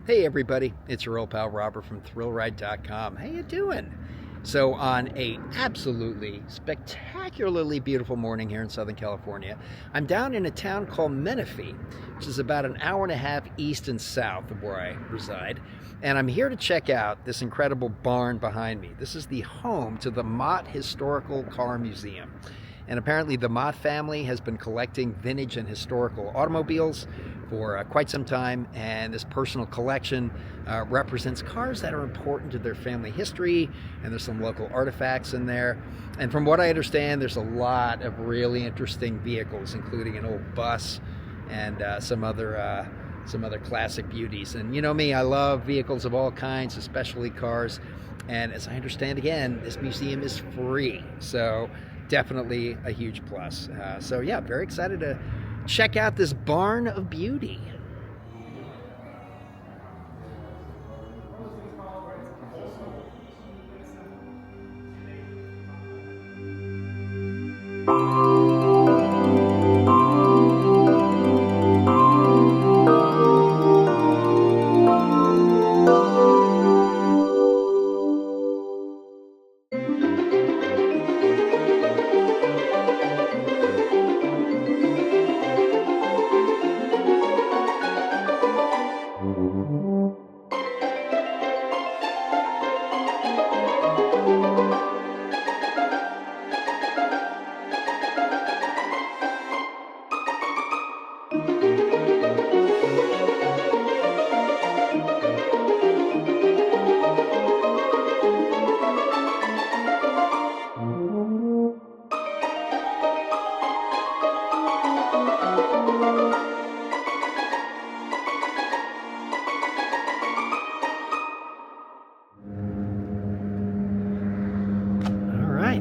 Hey everybody, it's your old pal Robert from ThrillRide.com. How you doing? So on a absolutely spectacularly beautiful morning here in Southern California, I'm down in a town called Menifee, which is about an hour and a half east and south of where I reside. And I'm here to check out this incredible barn behind me. This is the home to the Motte Historical Car Museum. And apparently the Motte family has been collecting vintage and historical automobiles for quite some time, and this personal collection represents cars that are important to their family history, and there's some local artifacts in there. And from what I understand, there's a lot of really interesting vehicles, including an old bus and some other classic beauties. And you know me, I love vehicles of all kinds, especially cars. And as I understand, again, this museum is free, so definitely a huge plus. So yeah, very excited to check out this barn of beauty.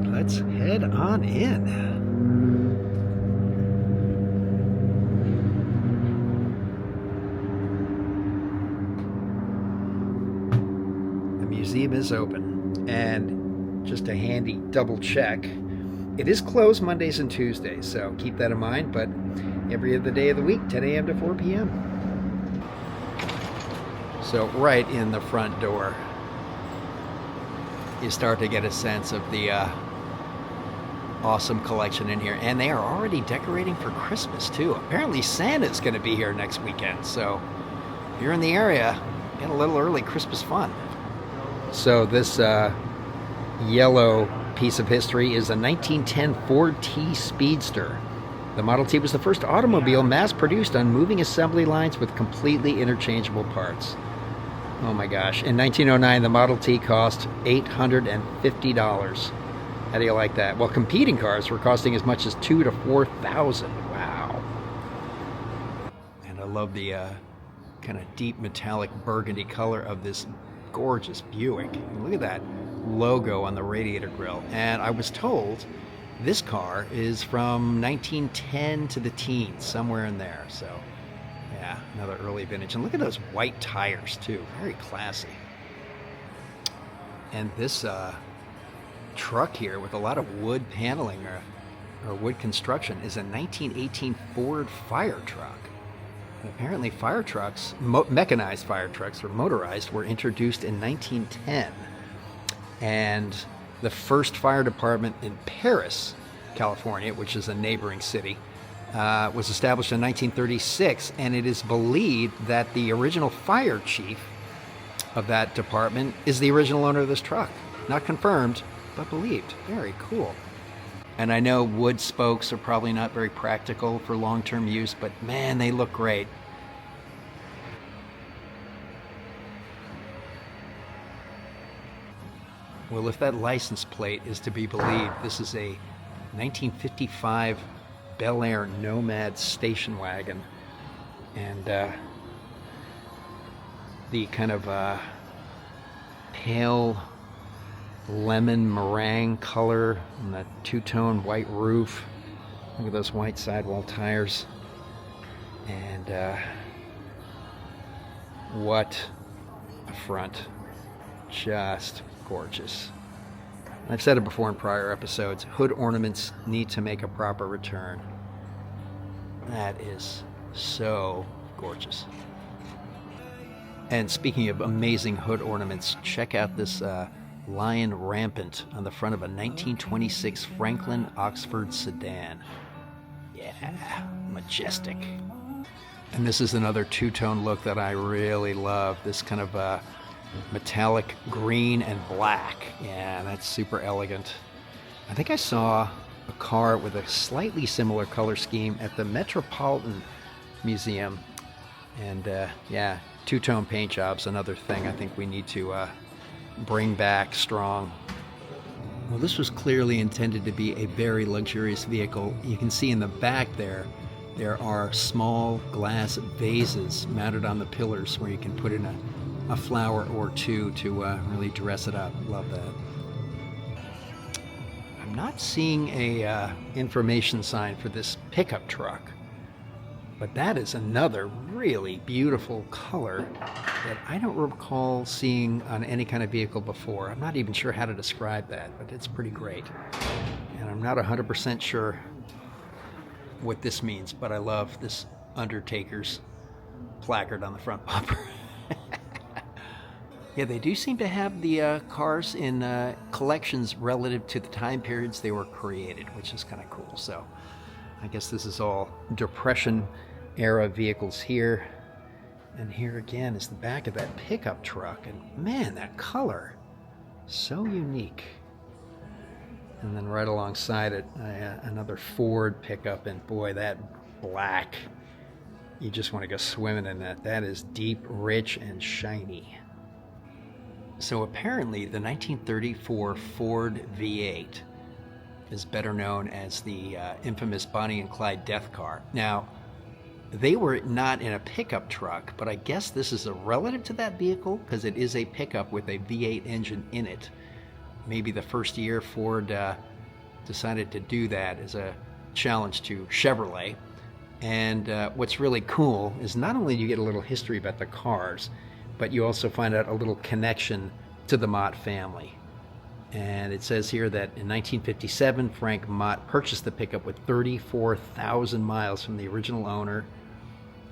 Let's head on in. The museum is open, and just a handy double check, it is closed Mondays and Tuesdays, so keep that in mind, but every other day of the week, 10 a.m. to 4 p.m. So right in the front door, you start to get a sense of the awesome collection in here, and they are already decorating for Christmas too. Apparently Santa's going to be here next weekend, so if you're in the area, get a little early Christmas fun. So this yellow piece of history is a 1910 Ford T Speedster. The Model T was the first automobile mass-produced on moving assembly lines with completely interchangeable parts. Oh my gosh. In 1909, the Model T cost $850. How do you like that? Well, competing cars were costing as much as $2,000 to $4,000. Wow. And I love the kind of deep metallic burgundy color of this gorgeous Buick. Look at that logo on the radiator grille. And I was told this car is from 1910 to the teens, somewhere in there. So yeah, another early vintage. And look at those white tires too. Very classy. And this truck here with a lot of wood paneling or wood construction is a 1918 Ford fire truck. And apparently fire trucks, mechanized fire trucks or motorized, were introduced in 1910. And the first fire department in Paris, California, which is a neighboring city, was established in 1936, and it is believed that the original fire chief of that department is the original owner of this truck. Not confirmed, but believed. Very cool. And I know wood spokes are probably not very practical for long-term use, but man, they look great. Well, if that license plate is to be believed, this is a 1955 Bel Air Nomad station wagon. And the kind of pale lemon meringue color and that two-tone white roof. Look at those white sidewall tires. And what a front. Just gorgeous. I've said it before in prior episodes, hood ornaments need to make a proper return. That is so gorgeous. And speaking of amazing hood ornaments, check out this lion rampant on the front of a 1926 Franklin Oxford sedan. Yeah, majestic. And this is another two-tone look that I really love. This kind of metallic green and black. Yeah, that's super elegant. I think I saw a car with a slightly similar color scheme at the Metropolitan Museum. And yeah, two-tone paint job's another thing I think we need to bring back strong. Well, this was clearly intended to be a very luxurious vehicle. You can see in the back there are small glass vases mounted on the pillars where you can put in a flower or two to really dress it up. Love that. I'm not seeing a information sign for this pickup truck, but that is another really beautiful color that I don't recall seeing on any kind of vehicle before. I'm not even sure how to describe that, but it's pretty great. And I'm not 100% sure what this means, but I love this Undertaker's placard on the front bumper. Yeah, they do seem to have the cars in collections relative to the time periods they were created, which is kind of cool. So I guess this is all Depression era vehicles here. And here again is the back of that pickup truck. And man, that color, so unique. And then right alongside it, another Ford pickup. And boy, that black, you just want to go swimming in that. That is deep, rich, and shiny. So apparently the 1934 Ford V8 is better known as the infamous Bonnie and Clyde death car. Now, they were not in a pickup truck, but I guess this is a relative to that vehicle because it is a pickup with a V8 engine in it. Maybe the first year Ford decided to do that as a challenge to Chevrolet. And what's really cool is not only do you get a little history about the cars, but you also find out a little connection to the Motte family. And it says here that in 1957, Frank Motte purchased the pickup with 34,000 miles from the original owner.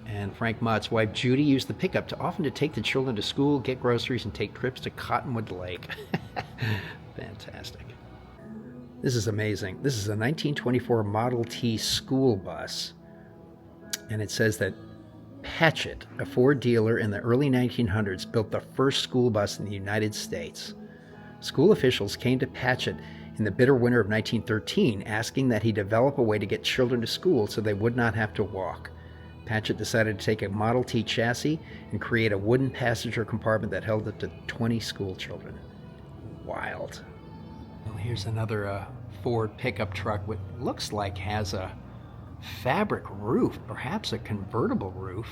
And Frank Motte's wife, Judy, used the pickup often to take the children to school, get groceries, and take trips to Cottonwood Lake. Fantastic. This is amazing. This is a 1924 Model T school bus. And it says that Patchett, a Ford dealer in the early 1900s, built the first school bus in the United States. School officials came to Patchett in the bitter winter of 1913, asking that he develop a way to get children to school so they would not have to walk. Patchett decided to take a Model T chassis and create a wooden passenger compartment that held up to 20 school children. Wild. Well, here's another Ford pickup truck, what looks like has a fabric roof, perhaps a convertible roof.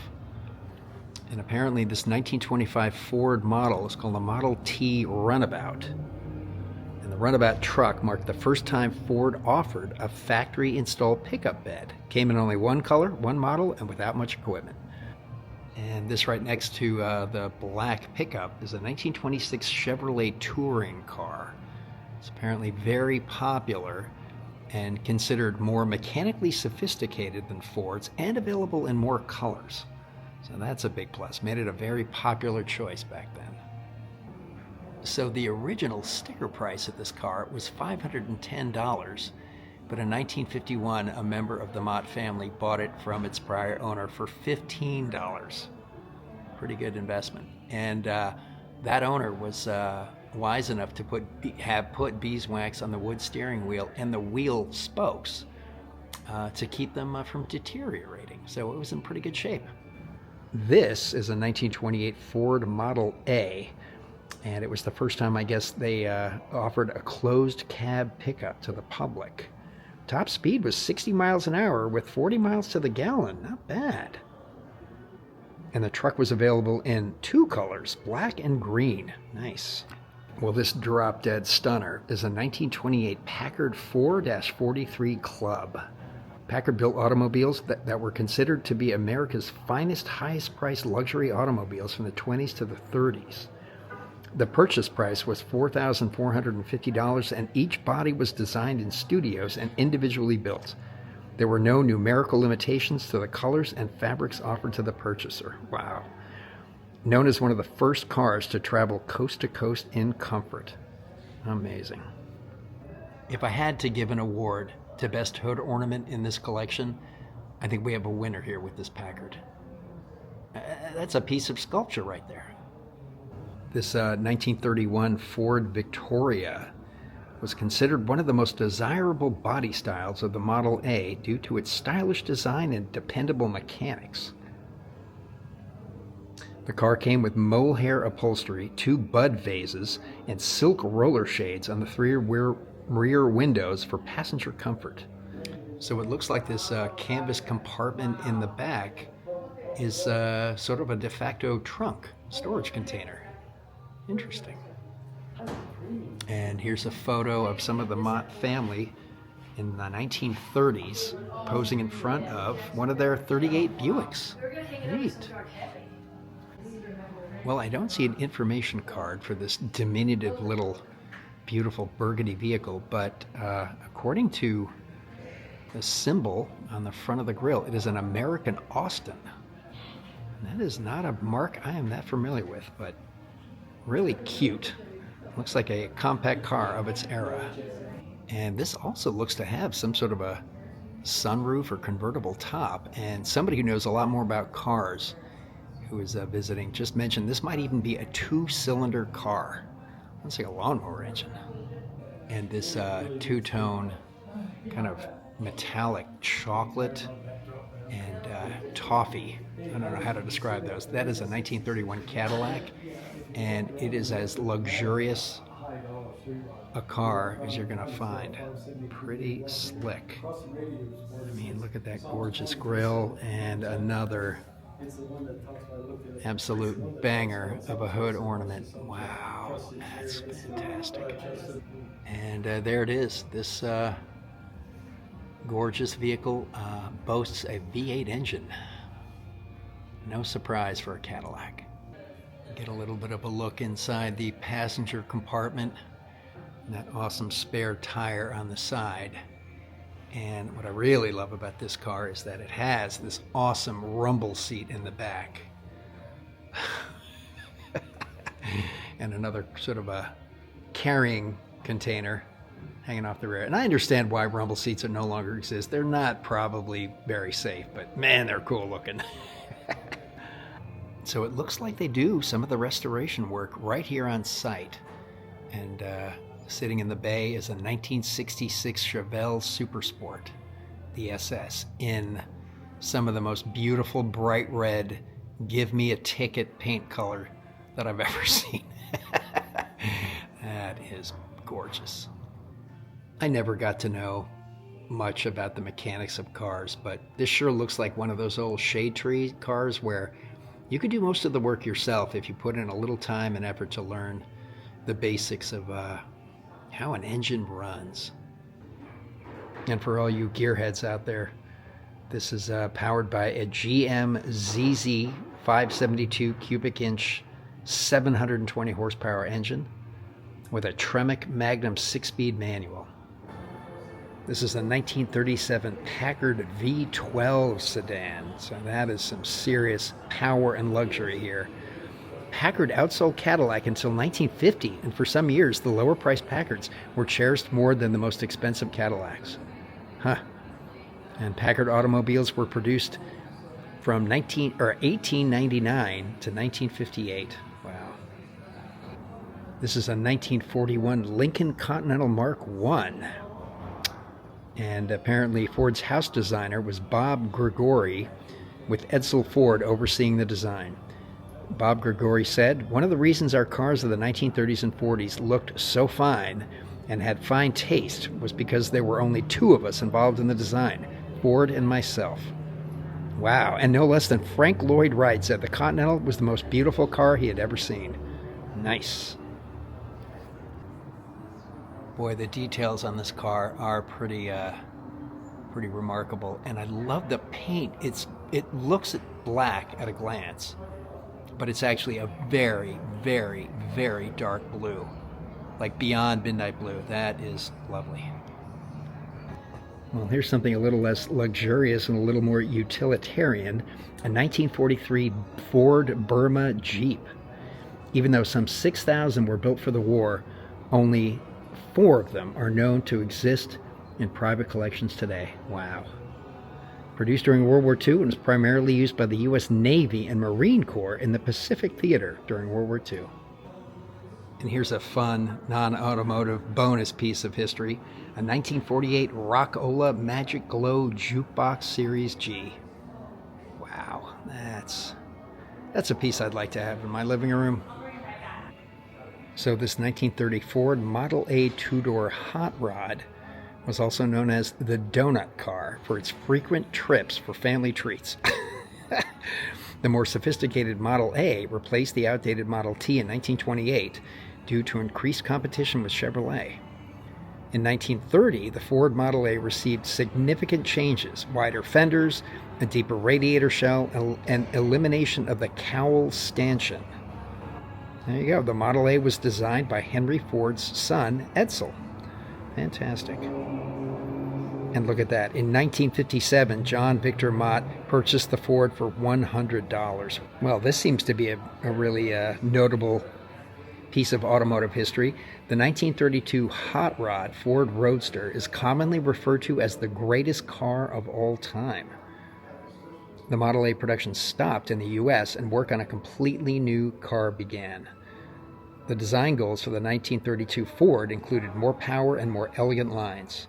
And apparently this 1925 Ford model is called a Model T Runabout. And the Runabout truck marked the first time Ford offered a factory-installed pickup bed. Came in only one color, one model, and without much equipment. And this right next to the black pickup is a 1926 Chevrolet touring car. It's apparently very popular and considered more mechanically sophisticated than Ford's and available in more colors. So that's a big plus. Made it a very popular choice back then. So the original sticker price of this car was $510, but in 1951 a member of the Motte family bought it from its prior owner for $15. Pretty good investment. And that owner was wise enough to put beeswax on the wood steering wheel and the wheel spokes to keep them from deteriorating. So it was in pretty good shape. This is a 1928 Ford Model A, and it was the first time, I guess, they offered a closed cab pickup to the public. Top speed was 60 miles an hour with 40 miles to the gallon. Not bad. And the truck was available in two colors, black and green. Nice. Well, this drop-dead stunner is a 1928 Packard 4-43 Club. Packard built automobiles that were considered to be America's finest, highest-priced luxury automobiles from the 20s to the 30s. The purchase price was $4,450, and each body was designed in studios and individually built. There were no numerical limitations to the colors and fabrics offered to the purchaser. Wow. Known as one of the first cars to travel coast to coast in comfort. Amazing. If I had to give an award to best hood ornament in this collection, I think we have a winner here with this Packard. That's a piece of sculpture right there. This 1931 Ford Victoria was considered one of the most desirable body styles of the Model A due to its stylish design and dependable mechanics. The car came with mohair upholstery, 2 bud vases, and silk roller shades on the 3 rear windows for passenger comfort. So it looks like this canvas compartment in the back is sort of a de facto trunk storage container. Interesting. And here's a photo of some of the Motte family in the 1930s posing in front of one of their 38 Buicks. Neat. Well, I don't see an information card for this diminutive little beautiful burgundy vehicle, but according to the symbol on the front of the grille, it is an American Austin. And that is not a mark I am that familiar with, but really cute. Looks like a compact car of its era. And this also looks to have some sort of a sunroof or convertible top. And somebody who knows a lot more about cars who is visiting just mentioned this might even be a 2-cylinder car. Looks like a lawnmower engine. And this two-tone kind of metallic chocolate and toffee. I don't know how to describe those. That is a 1931 Cadillac, and it is as luxurious a car as you're going to find. Pretty slick. I mean, look at that gorgeous grille, and another absolute banger of a hood ornament. Wow, that's fantastic. And there it is. This gorgeous vehicle boasts a V8 engine. No surprise for a Cadillac. Get a little bit of a look inside the passenger compartment. And that awesome spare tire on the side. And what I really love about this car is that it has this awesome rumble seat in the back. And another sort of a carrying container hanging off the rear. And I understand why rumble seats are no longer exist. They're not probably very safe, but man, they're cool looking. So it looks like they do some of the restoration work right here on site. And sitting in the bay is a 1966 Chevelle Supersport, the SS, in some of the most beautiful bright red, give me a ticket paint color that I've ever seen. That is gorgeous. I never got to know much about the mechanics of cars, but this sure looks like one of those old shade tree cars where you could do most of the work yourself if you put in a little time and effort to learn the basics of how an engine runs. And for all you gearheads out there, this is powered by a GM ZZ 572 cubic inch 720 horsepower engine with a Tremec Magnum 6-speed manual. This is a 1937 Packard V12 sedan, so that is some serious power and luxury here. Packard outsold Cadillac until 1950, and for some years, the lower-priced Packards were cherished more than the most expensive Cadillacs. Huh. And Packard automobiles were produced from 1899 to 1958. Wow. This is a 1941 Lincoln Continental Mark I. And apparently Ford's house designer was Bob Gregory, with Edsel Ford overseeing the design. Bob Gregory said, "One of the reasons our cars of the 1930s and 40s looked so fine and had fine taste was because there were only 2 of us involved in the design, Ford and myself." Wow, and no less than Frank Lloyd Wright said the Continental was the most beautiful car he had ever seen. Nice. Boy, the details on this car are pretty remarkable, and I love the paint. It looks black at a glance, but it's actually a very, very, very dark blue, like beyond midnight blue. That is lovely. Well, here's something a little less luxurious and a little more utilitarian, a 1943 Ford Burma Jeep. Even though some 6,000 were built for the war, only 4 of them are known to exist in private collections today. Wow. Produced during World War II and was primarily used by the U.S. Navy and Marine Corps in the Pacific Theater during World War II. And here's a fun, non-automotive bonus piece of history, a 1948 Rock-Ola Magic Glow Jukebox Series G. Wow, that's a piece I'd like to have in my living room. So this 1930 Ford Model A two-door hot rod was also known as the donut car for its frequent trips for family treats. The more sophisticated Model A replaced the outdated Model T in 1928 due to increased competition with Chevrolet. In 1930, the Ford Model A received significant changes, wider fenders, a deeper radiator shell, and elimination of the cowl stanchion. There you go. The Model A was designed by Henry Ford's son, Edsel. Fantastic. And look at that. In 1957, John Victor Motte purchased the Ford for $100. Well, this seems to be a really notable piece of automotive history. The 1932 Hot Rod Ford Roadster is commonly referred to as the greatest car of all time. The Model A production stopped in the U.S. and work on a completely new car began. The design goals for the 1932 Ford included more power and more elegant lines.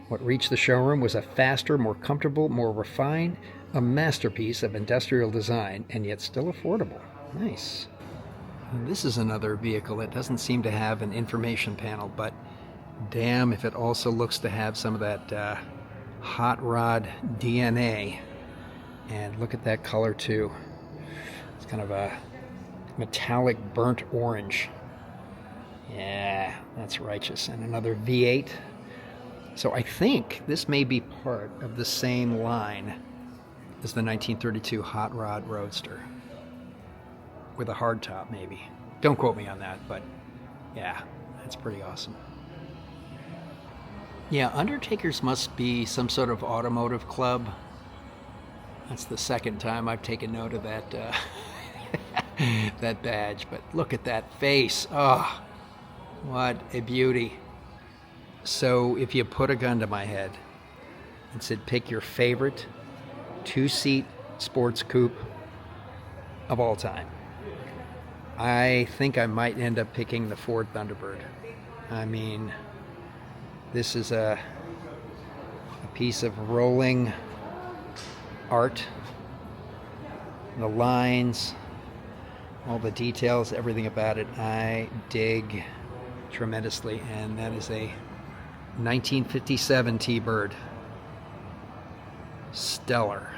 What reached the showroom was a faster, more comfortable, more refined, a masterpiece of industrial design, and yet still affordable. Nice. And this is another vehicle that doesn't seem to have an information panel, but damn if it also looks to have some of that hot rod DNA. And look at that color too. It's kind of a metallic burnt orange. Yeah, that's righteous. And another V8. So I think this may be part of the same line as the 1932 Hot Rod Roadster. With a hardtop, maybe. Don't quote me on that, but yeah, that's pretty awesome. Yeah, Undertakers must be some sort of automotive club. That's the second time I've taken note of that that badge. But look at that face. Oh, what a beauty. So if you put a gun to my head and said pick your favorite 2-seat sports coupe of all time, I think I might end up picking the Ford Thunderbird. I mean, this is a piece of rolling art. The lines, all the details, everything about it, I dig tremendously. And that is a 1957 T-Bird. Stellar.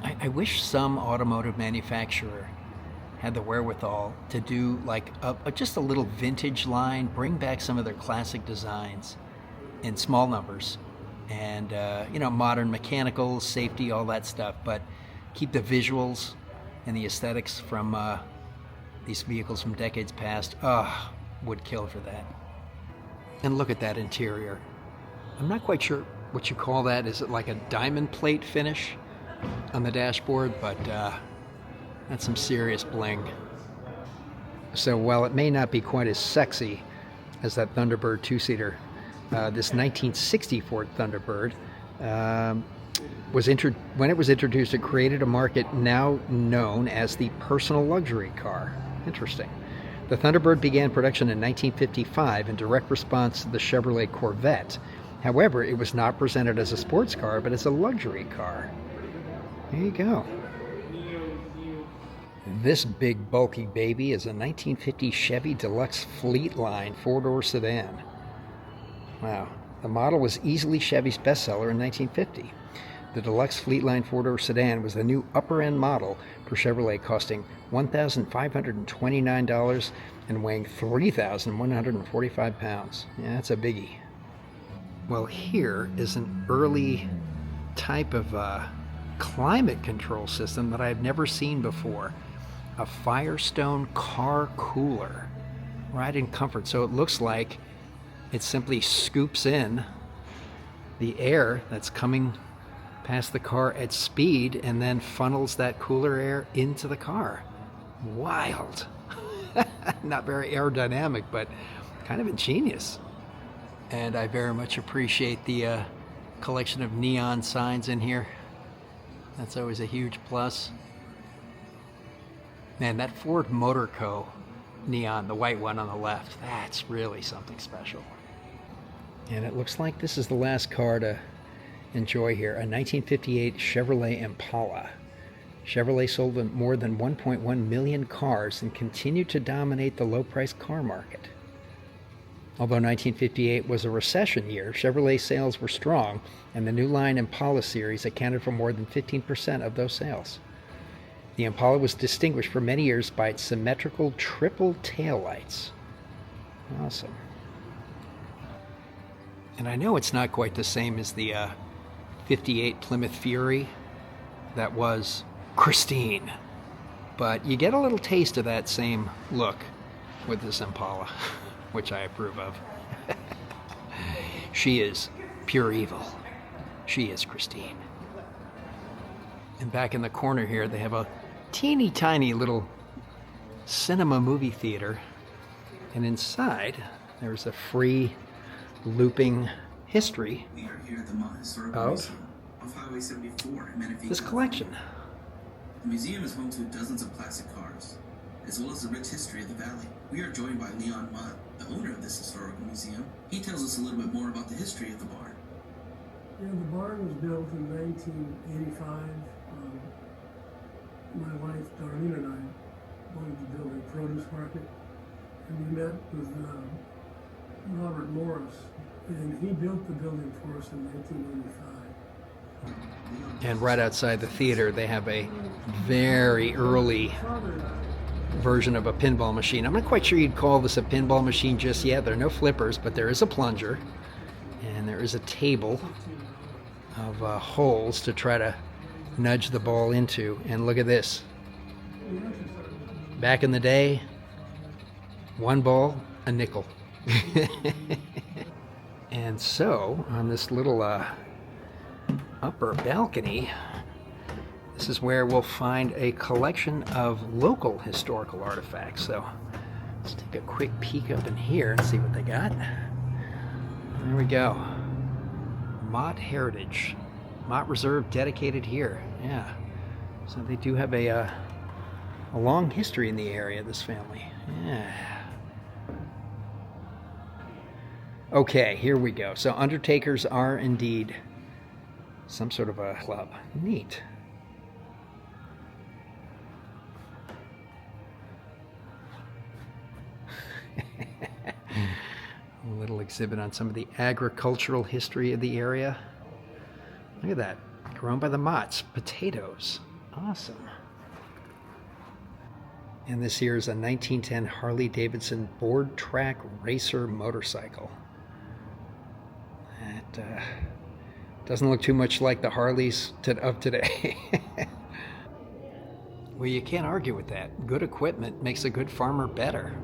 I wish some automotive manufacturer had the wherewithal to do like just a little vintage line, bring back some of their classic designs in small numbers, and modern mechanicals, safety, all that stuff, but keep the visuals and the aesthetics from these vehicles from decades past. Would kill for that. And look at that interior. I'm not quite sure what you call that. Is it like a diamond plate finish on the dashboard? But that's some serious bling. So while it may not be quite as sexy as that Thunderbird 2-seater, this 1960 Ford Thunderbird when it was introduced, it created a market now known as the personal luxury car. Interesting. The Thunderbird began production in 1955 in direct response to the Chevrolet Corvette. However, it was not presented as a sports car, but as a luxury car. There you go. This big bulky baby is a 1950 Chevy Deluxe Fleetline 4-door sedan. Wow. The model was easily Chevy's bestseller in 1950. The Deluxe Fleetline 4-door sedan was the new upper-end model for Chevrolet, costing $1,529 and weighing 3,145 pounds. Yeah, that's a biggie. Well, here is an early type of climate control system that I've never seen before. A Firestone car cooler. Ride in comfort. So it looks like it simply scoops in the air that's coming past the car at speed and then funnels that cooler air into the car. Wild. Not very aerodynamic, but kind of ingenious. And I very much appreciate the collection of neon signs in here. That's always a huge plus. Man, that Ford Motor Co. neon, the white one on the left, that's really something special. And it looks like this is the last car to enjoy here, a 1958 Chevrolet Impala. Chevrolet sold more than 1.1 million cars and continued to dominate the low-priced car market. Although 1958 was a recession year, Chevrolet sales were strong, and the new line Impala series accounted for more than 15% of those sales. The Impala was distinguished for many years by its symmetrical triple taillights. Awesome. And I know it's not quite the same as the 58 Plymouth Fury that was pristine, but you get a little taste of that same look with this Impala, which I approve of. She is pure evil. She is Christine. And back in the corner here, they have a teeny tiny little cinema movie theater. And inside, there's a free looping history We are here at the Motte Historical Museum of Highway 74 in Menifee, this collection. The museum is home to dozens of classic cars, as well as the rich history of the valley. We are joined by Leon Motte, the owner of this historical museum. He tells us a little bit more about the history of the barn. Yeah, the barn was built in 1985. My wife, Darlene, and I wanted to build a produce market, and we met with Robert Morris, and he built the building for us in 1985. And right outside the theater, they have a very early version of a pinball machine. I'm not quite sure you'd call this a pinball machine just yet. There are no flippers, but there is a plunger, and there is a table of holes to try to nudge the ball into. And look at this. Back in the day, one ball, a nickel. And so, on this little upper balcony, this is where we'll find a collection of local historical artifacts. So, let's take a quick peek up in here and see what they got. There we go. Motte Heritage. Motte Reserve dedicated here. Yeah. So they do have a long history in the area, this family. Yeah. Okay, here we go. So undertakers are indeed some sort of a club. Neat. A little exhibit on some of the agricultural history of the area. Look at that. Grown by the Mottes. Potatoes. Awesome. And this here is a 1910 Harley-Davidson board track racer motorcycle. That doesn't look too much like the Harleys of today. Well, you can't argue with that. Good equipment makes a good farmer better.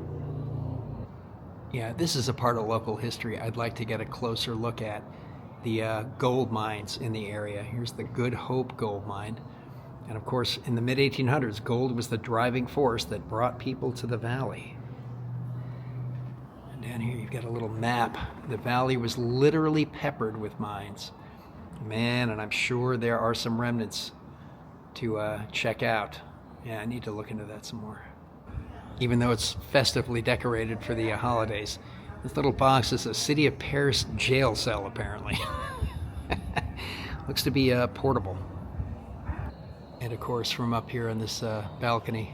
Yeah, this is a part of local history I'd like to get a closer look at. The gold mines in the area. Here's the Good Hope gold mine. And of course, in the mid-1800s, gold was the driving force that brought people to the valley. And down here you've got a little map. The valley was literally peppered with mines. Man, and I'm sure there are some remnants to check out. Yeah, I need to look into that some more. Even though it's festively decorated for the holidays. This little box is a City of Paris jail cell, apparently. Looks to be portable. And of course, from up here on this balcony,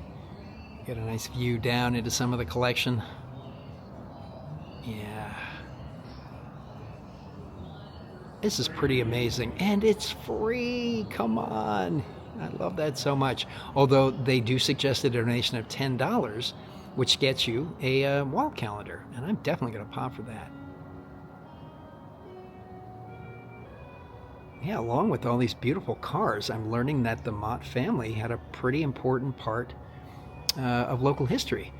get a nice view down into some of the collection. Yeah. This is pretty amazing. And it's free! Come on! I love that so much. Although they do suggest a donation of $10, which gets you a wall calendar. And I'm definitely going to pop for that. Yeah, along with all these beautiful cars, I'm learning that the Motte family had a pretty important part of local history.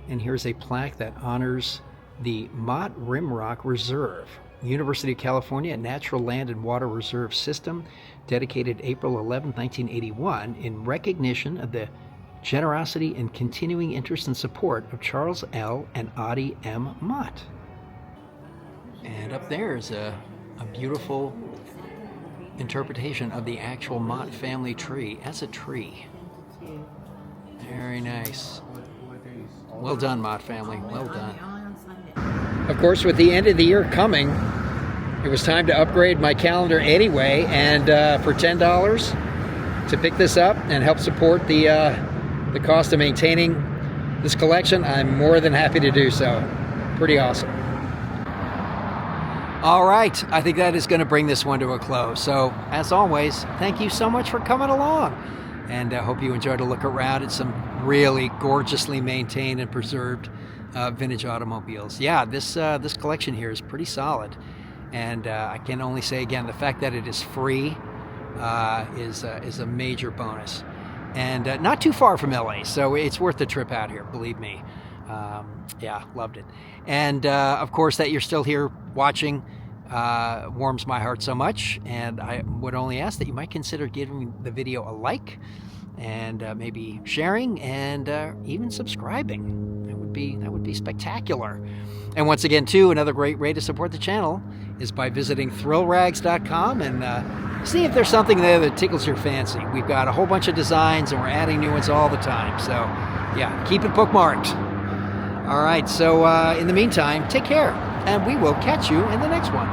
And here's a plaque that honors the Motte Rimrock Reserve, University of California Natural Land and Water Reserve System, dedicated April 11, 1981, in recognition of the generosity and continuing interest and support of Charles L. and Audie M. Motte. And up there is a beautiful interpretation of the actual Motte family tree as a tree. Very nice. Well done, Motte family. Well done. Of course, with the end of the year coming, it was time to upgrade my calendar anyway, and for $10 to pick this up and help support the cost of maintaining this collection, I'm more than happy to do so. Pretty awesome. All right, I think that is going to bring this one to a close. So, as always, thank you so much for coming along. And I hope you enjoyed a look around at some really gorgeously maintained and preserved vintage automobiles. Yeah, this collection here is pretty solid. And I can only say again, the fact that it is free is a major bonus. And not too far from LA, so it's worth the trip out here, believe me. Yeah, loved it. And of course, that you're still here watching warms my heart so much. And I would only ask that you might consider giving the video a like, and maybe sharing, and even subscribing. That would be spectacular. And once again, too, another great way to support the channel is by visiting thrillrags.com and see if there's something there that tickles your fancy. We've got a whole bunch of designs, and we're adding new ones all the time. So, yeah, keep it bookmarked. All right, so in the meantime, take care, and we will catch you in the next one.